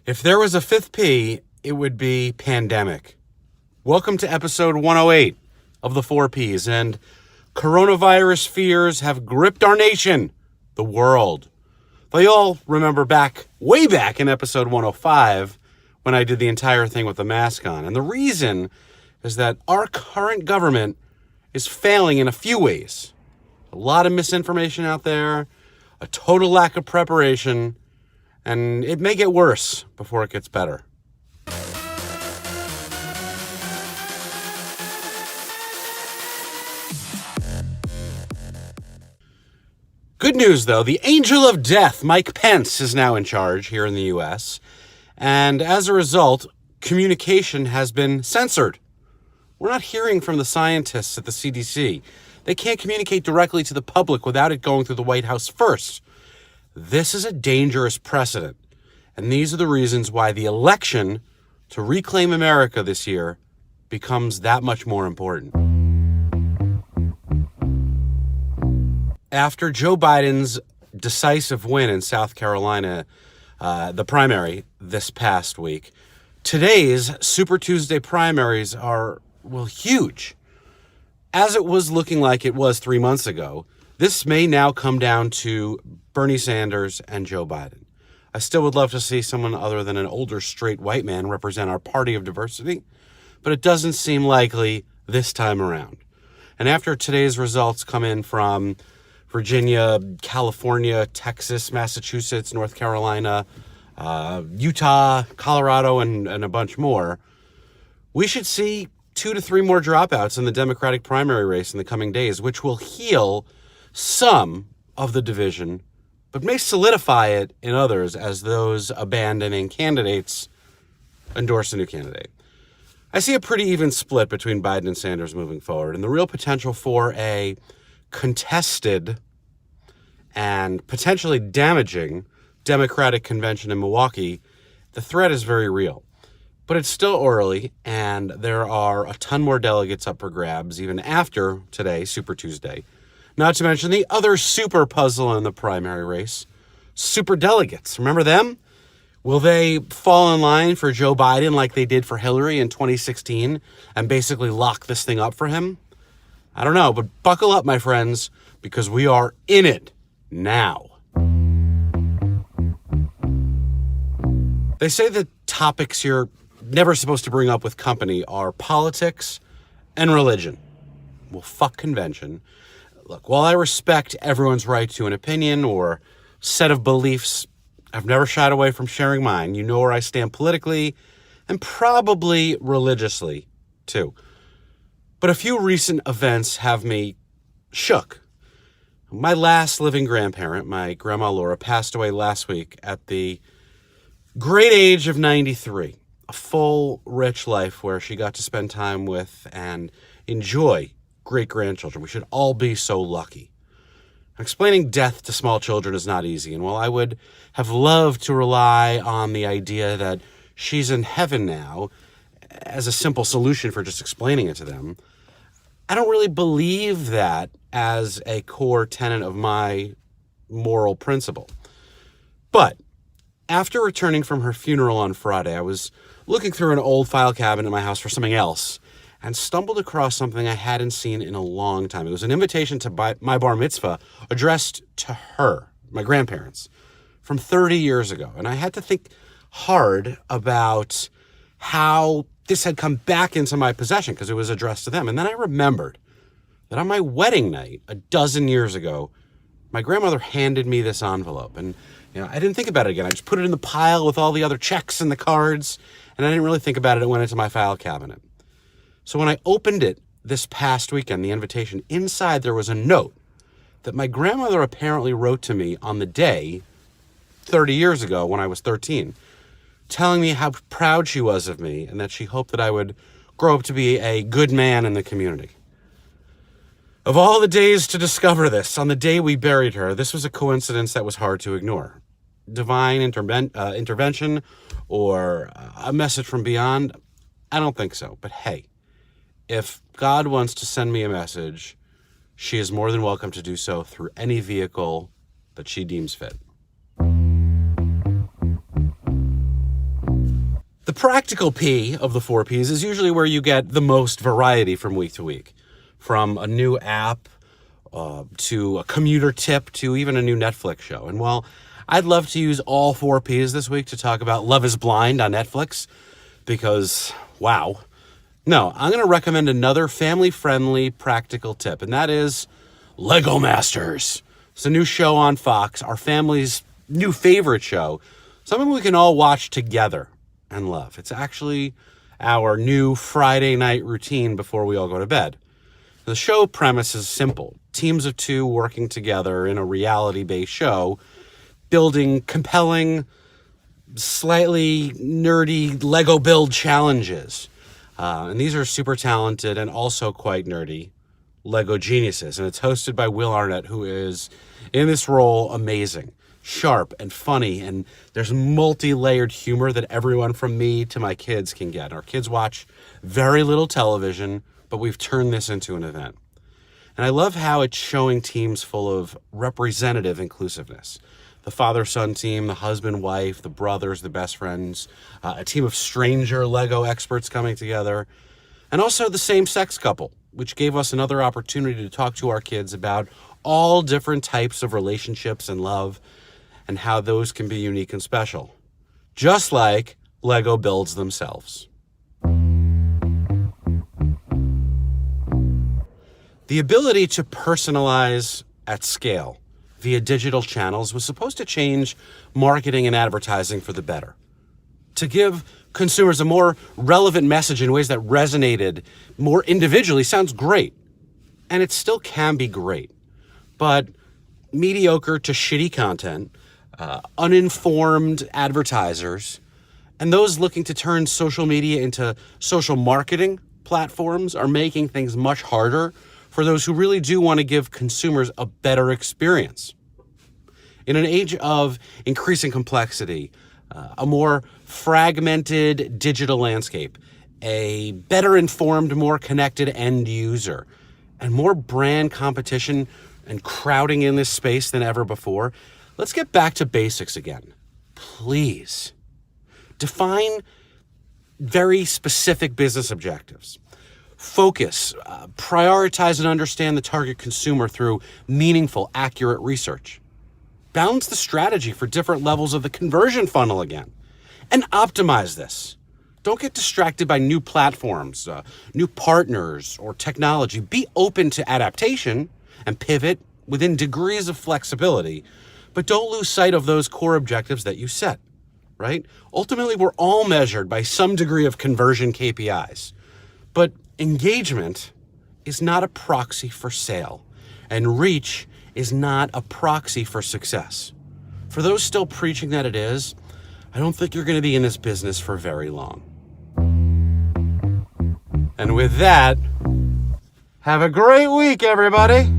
If there was a fifth P, it would be pandemic. Welcome to episode 108 of the 4 Ps, and coronavirus fears have gripped our nation, the world. Though you all remember way back in episode 105 when I did the entire thing with the mask on. And the reason is that our current government is failing in a few ways. A lot of misinformation out there, a total lack of preparation, and it may get worse before it gets better. Good news, though. The angel of death, Mike Pence, is now in charge here in the U.S., and as a result, communication has been censored. We're not hearing from the scientists at the CDC. They can't communicate directly to the public without it going through the White House first. This is a dangerous precedent, and these are the reasons why the election to reclaim America this year becomes that much more important. After Joe Biden's decisive win in South Carolina, the primary this past week, today's Super Tuesday primaries are, huge. As it was looking like it was 3 months ago, this may now come down to Bernie Sanders and Joe Biden. I still would love to see someone other than an older straight white man represent our party of diversity, but it doesn't seem likely this time around. And after today's results come in from Virginia, California, Texas, Massachusetts, North Carolina, Utah, Colorado, and a bunch more, we should see 2 to 3 more dropouts in the Democratic primary race in the coming days, which will heal some of the division, but may solidify it in others as those abandoning candidates endorse a new candidate. I see a pretty even split between Biden and Sanders moving forward, and the real potential for a contested and potentially damaging Democratic convention in Milwaukee, the threat is very real. But it's still early, and there are a ton more delegates up for grabs even after today, Super Tuesday. Not to mention the other super puzzle in the primary race, super delegates. Remember them? Will they fall in line for Joe Biden like they did for Hillary in 2016 and basically lock this thing up for him? I don't know, but buckle up, my friends, because we are in it now. They say the topics you're never supposed to bring up with company are politics and religion. Well, fuck convention. Look, while I respect everyone's right to an opinion or set of beliefs, I've never shied away from sharing mine. You know where I stand politically and probably religiously, too. But a few recent events have me shook. My last living grandparent, my grandma Laura, passed away last week at the great age of 93. A full, rich life where she got to spend time with and enjoy great-grandchildren. We should all be so lucky. Explaining death to small children is not easy, and while I would have loved to rely on the idea that she's in heaven now as a simple solution for just explaining it to them, I don't really believe that as a core tenet of my moral principle. But after returning from her funeral on Friday, I was looking through an old file cabinet in my house for something else and stumbled across something I hadn't seen in a long time. It was an invitation to my bar mitzvah addressed to her, my grandparents, from 30 years ago. And I had to think hard about how this had come back into my possession because it was addressed to them. And then I remembered that on my wedding night a dozen years ago, my grandmother handed me this envelope. And I didn't think about it again. I just put it in the pile with all the other checks and the cards, and I didn't really think about it. It went into my file cabinet. So when I opened it this past weekend, the invitation, inside there was a note that my grandmother apparently wrote to me on the day 30 years ago when I was 13, telling me how proud she was of me and that she hoped that I would grow up to be a good man in the community. Of all the days to discover this, on the day we buried her, this was a coincidence that was hard to ignore. Divine intervention or a message from beyond? I don't think so. But hey, if God wants to send me a message, she is more than welcome to do so through any vehicle that she deems fit. practical P of the 4Ps is usually where you get the most variety from week to week. From a new app to a commuter tip to even a new Netflix show. And while I'd love to use all 4Ps this week to talk about Love is Blind on Netflix because, wow. No, I'm going to recommend another family-friendly practical tip, and that is Lego Masters. It's a new show on Fox, our family's new favorite show, something we can all watch together and love. It's actually our new Friday night routine before we all go to bed. The show premise is simple. Teams of two working together in a reality-based show, building compelling, slightly nerdy Lego build challenges. And these are super talented and also quite nerdy Lego geniuses. And it's hosted by Will Arnett, who is, in this role, amazing. Sharp and funny, and there's multi-layered humor that everyone from me to my kids can get. Our kids watch very little television, but we've turned this into an event. And I love how it's showing teams full of representative inclusiveness. The father-son team, the husband-wife, the brothers, the best friends, a team of stranger Lego experts coming together, and also the same-sex couple, which gave us another opportunity to talk to our kids about all different types of relationships and love, and how those can be unique and special, just like Lego builds themselves. The ability to personalize at scale via digital channels was supposed to change marketing and advertising for the better. To give consumers a more relevant message in ways that resonated more individually sounds great. And it still can be great. But mediocre to shitty content, uninformed advertisers, and those looking to turn social media into social marketing platforms are making things much harder for those who really do want to give consumers a better experience. In an age of increasing complexity, a more fragmented digital landscape, a better informed, more connected end user, and more brand competition and crowding in this space than ever before, let's get back to basics again. Please. Define very specific business objectives. Focus, prioritize and understand the target consumer through meaningful, accurate research. Balance the strategy for different levels of the conversion funnel again. And optimize this. Don't get distracted by new platforms, new partners, or technology. Be open to adaptation and pivot within degrees of flexibility, but don't lose sight of those core objectives that you set, right? Ultimately, we're all measured by some degree of conversion KPIs, but engagement is not a proxy for sale, and reach is not a proxy for success. For those still preaching that it is, I don't think you're going to be in this business for very long. And with that, have a great week, everybody.